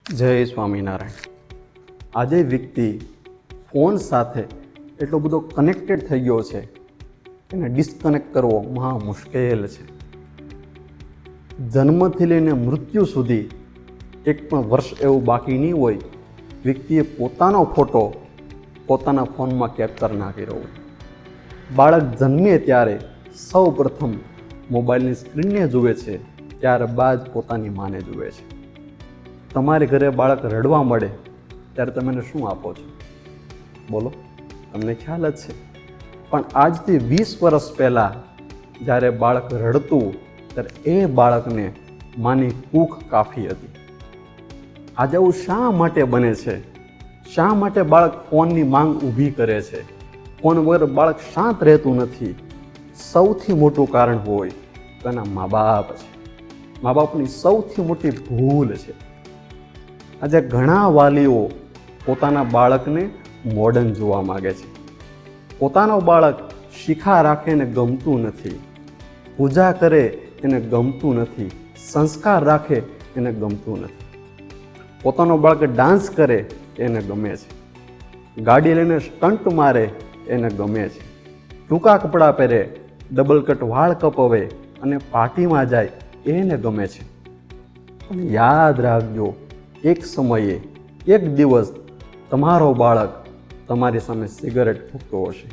જય સ્વામિનારાયણ। આજે વ્યક્તિ ફોન સાથે એટલો બધો કનેક્ટેડ થઈ ગયો છે, એને ડિસ્કનેક્ટ કરવો મહા મુશ્કેલ છે। જન્મથી લઈને મૃત્યુ સુધી એક પણ વર્ષ એવું બાકી નહીં હોય વ્યક્તિએ પોતાનો ફોટો પોતાના ફોનમાં કેપ્ચર ના કર્યો હોય। બાળક જન્મે ત્યારે સૌ પ્રથમ મોબાઈલની સ્ક્રીનને જુએ છે, ત્યારબાદ પોતાની માને જુએ છે। તમારે ઘરે બાળક રડવા મળે ત્યારે તમે એને શું આપો છો? બોલો, તમને ખ્યાલ જ છે। પણ આજથી 20 વર્ષ પહેલાં જ્યારે બાળક રડતું ત્યારે એ બાળકને માની કૂખ કાફી હતી। આજે આવું શા માટે બને છે? શા માટે બાળક ફોનની માંગ ઊભી કરે છે? ફોન વગર બાળક શાંત રહેતું નથી। સૌથી મોટું કારણ હોય તો એના મા બાપ છે। મા બાપની સૌથી મોટી ભૂલ છે। આજે ઘણા વાલીઓ પોતાના બાળકને મોડર્ન જોવા માગે છે। પોતાનો બાળક શિખા રાખે એને ગમતું નથી, પૂજા કરે એને ગમતું નથી, સંસ્કાર રાખે એને ગમતું નથી। પોતાનો બાળક ડાન્સ કરે એને ગમે છે, ગાડી લઈને સ્ટન્ટ મારે એને ગમે છે, ટૂંકા કપડાં પહેરે, ડબલ કટ વાળ કપાવે અને પાર્ટીમાં જાય એને ગમે છે। પણ યાદ રાખજો, એક સમયે એક દિવસ તમારો બાળક તમારી સામે સિગરેટ ફૂંકતો હશે,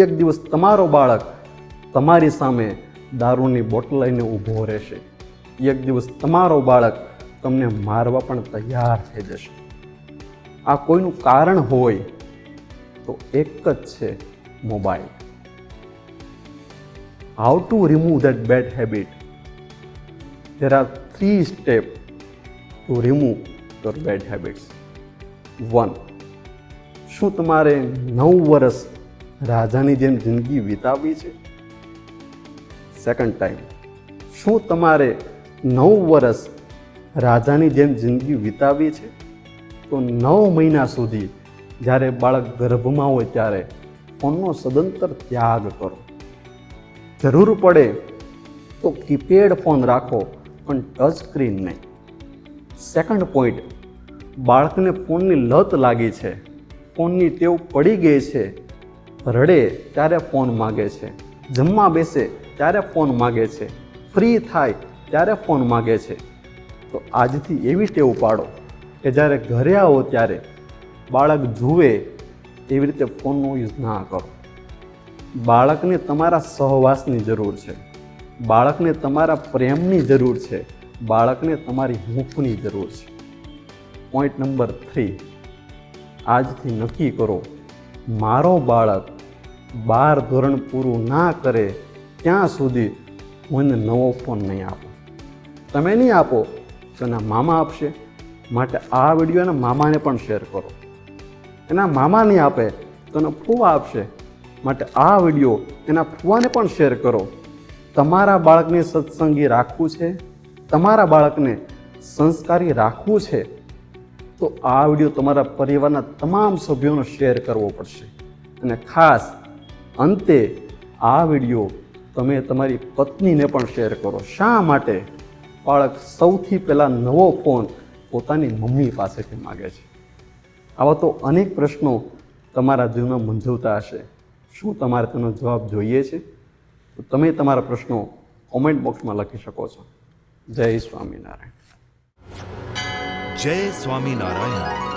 એક દિવસ તમારો બાળક તમારી સામે દારૂની બોટલ લઈને ઊભો રહેશે, એક દિવસ તમારો બાળક તમને મારવા પણ તૈયાર થઈ જશે। આ કોઈનું કારણ હોય તો એક જ છે, mobile. How to remove that bad habit? there are 3 steps to remove your bad habits. 1. શું તમારે 9 વર્ષ રાજાની જેમ જિંદગી વિતાવવી છે? સેકન્ડ ટાઈમ, શું તમારે 9 વર્ષ રાજાની જેમ જિંદગી વિતાવવી છે? તો 9 મહિના સુધી જ્યારે બાળક ગર્ભમાં હોય ત્યારે ફોનનો સદંતર ત્યાગ કરો। જરૂર પડે તો કીપેડ ફોન રાખો, પણ ટચ સ્ક્રીન નહીં। સેકન્ડ પોઈન્ટ, બાળકને ફોનની લત લાગી છે, ફોનની ટેવ પડી ગઈ છે, રડે ત્યારે ફોન માગે છે, જમવા બેસે ત્યારે ફોન માગે છે, ફ્રી થાય ત્યારે ફોન માગે છે, તો આજથી એવી ટેવ પાડો કે જ્યારે ઘરે આવો ત્યારે બાળક જુએ એવી રીતે ફોનનો યુઝ ના કરો। બાળકને તમારા સહવાસની જરૂર છે, બાળકને તમારા પ્રેમની જરૂર છે, બાળકને તમારી હૂંફની જરૂર છે। પોઈન્ટ નંબર 3, આજથી નક્કી કરો, મારો બાળક 12 ધોરણ પૂરું ના કરે ત્યાં સુધી હું એને નવો ફોન નહીં આપું। તમે નહીં આપો તો એના મામા આપશે, માટે આ વિડીયો એના મામાને પણ શેર કરો। એના મામા નહીં આપે તો એના ફૂવા આપશે, માટે આ વિડીયો એના ફૂવાને પણ શેર કરો। તમારા બાળકને સત્સંગી રાખવું છે, તમારા બાળકને સંસ્કારી રાખવું છે, તો આ વિડીયો તમારા પરિવારના તમામ સભ્યોને શેર કરવો પડશે। અને ખાસ અંતે આ વિડીયો તમે તમારી પત્નીને પણ શેર કરો। શા માટે? બાળક સૌથી પહેલાં નવો ફોન પોતાની મમ્મી પાસેથી માગે છે। આવા તો અનેક પ્રશ્નો તમારા જીવનમાં મૂંઝવતા હશે। શું તમારે તેનો જવાબ જોઈએ છે? તો તમે તમારા પ્રશ્નો કોમેન્ટ બોક્સમાં લખી શકો છો। જય સ્વામિનારાયણ। જય સ્વામિનારાયણ।